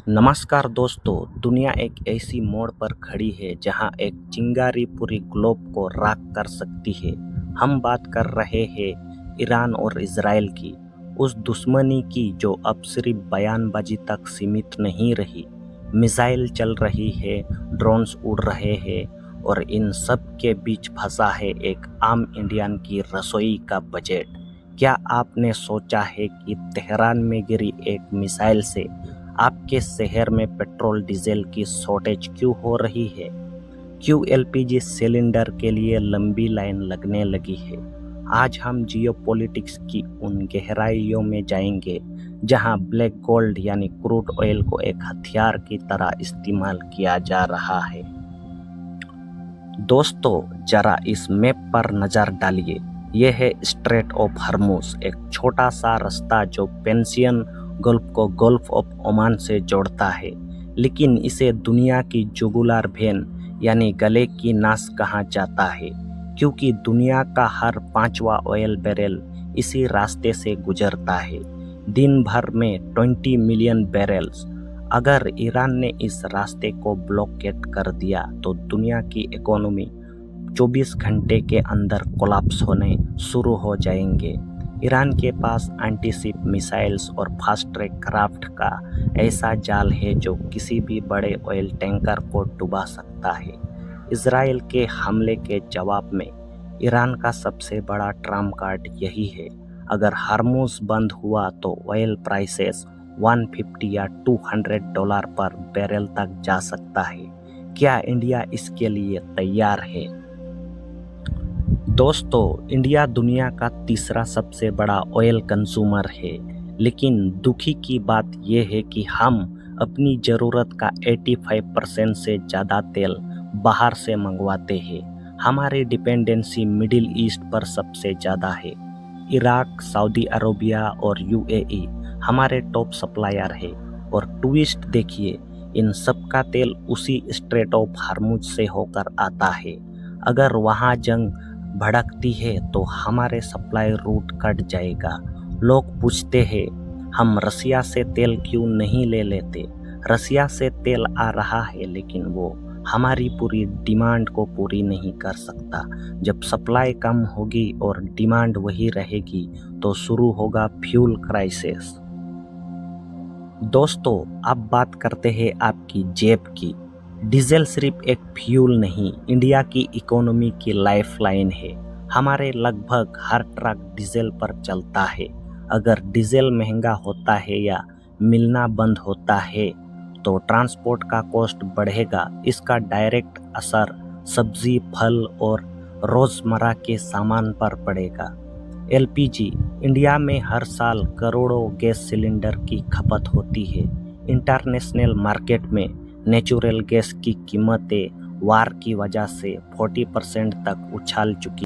नमस्कार दोस्तों, दुनिया एक ऐसी मोड़ पर खड़ी है जहां एक चिंगारी पूरी ग्लोब को राख कर सकती है। हम बात कर रहे हैं ईरान और इजराइल की, उस दुश्मनी की जो अब सिर्फ बयानबाजी तक सीमित नहीं रही। मिसाइल चल रही है, ड्रोन्स उड़ रहे हैं और इन सब के बीच फंसा है एक आम इंडियन की रसोई का बजट। क्या आपने सोचा है कि तेहरान में गिरी एक मिसाइल से आपके शहर में पेट्रोल डीजल की शॉर्टेज क्यों हो रही है? क्यों एलपीजी सिलेंडर के लिए लंबी लाइन लगने लगी है? आज हम जियोपॉलिटिक्स की उन गहराइयों में जाएंगे जहां ब्लैक गोल्ड यानी क्रूड ऑयल को एक हथियार की तरह इस्तेमाल किया जा रहा है। दोस्तों, जरा इस मैप पर नजर डालिए। यह है स्ट्रेट ऑफ हॉर्मुज, एक छोटा सा रास्ता जो पेर्शियन गल्फ को गल्फ ऑफ ओमान से जोड़ता है, लेकिन इसे दुनिया की जुगुलार वेन यानी गले की नास कहा जाता है, क्योंकि दुनिया का हर 5वां ऑयल बैरल इसी रास्ते से गुजरता है। दिन भर में 20 मिलियन बैरल्स। अगर ईरान ने इस रास्ते को ब्लॉकेट कर दिया तो दुनिया की इकोनॉमी 24 घंटे के अंदर कोलैप्स होने शुरू हो जाएंगे। ईरान के पास एंटीशिप मिसाइल्स और फास्ट ट्रैक क्राफ्ट का ऐसा जाल है जो किसी भी बड़े ऑयल टैंकर को डुबा सकता है। इजराइल के हमले के जवाब में ईरान का सबसे बड़ा ट्रम्प कार्ड यही है। अगर हॉर्मुज बंद हुआ तो ऑयल प्राइसेस 150 या $200 पर बैरल तक जा सकता है। क्या इंडिया इसके लिए तैयार है? दोस्तों, इंडिया दुनिया का तीसरा सबसे बड़ा ऑयल कंज्यूमर है, लेकिन दुखी की बात यह है कि हम अपनी ज़रूरत का 85% से ज़्यादा तेल बाहर से मंगवाते हैं। हमारी डिपेंडेंसी मिडिल ईस्ट पर सबसे ज़्यादा है। इराक, सऊदी अरबिया और यूएई हमारे टॉप सप्लायर है। और ट्विस्ट देखिए, इन सब का तेल उसी स्ट्रेट ऑफ हॉर्मुज से होकर आता है। अगर वहाँ जंग भड़कती है तो हमारे सप्लाई रूट कट जाएगा। लोग पूछते हैं, हम रसिया से तेल क्यों नहीं ले लेते? रसिया से तेल आ रहा है, लेकिन वो हमारी पूरी डिमांड को पूरी नहीं कर सकता। जब सप्लाई कम होगी और डिमांड वही रहेगी तो शुरू होगा फ्यूल क्राइसिस। दोस्तों, अब बात करते हैं आपकी जेब की। डीजल सिर्फ एक फ्यूल नहीं, इंडिया की इकोनॉमी की लाइफलाइन है। हमारे लगभग हर ट्रक डीजल पर चलता है। अगर डीजल महंगा होता है या मिलना बंद होता है तो ट्रांसपोर्ट का कॉस्ट बढ़ेगा। इसका डायरेक्ट असर सब्जी, फल और रोज़मर्रा के सामान पर पड़ेगा। एलपीजी, इंडिया में हर साल करोड़ों गैस सिलेंडर की खपत होती है। इंटरनेशनल मार्केट में नेचुरल गैस की कीमतें वार की वजह से 40% तक उछाल चुकी।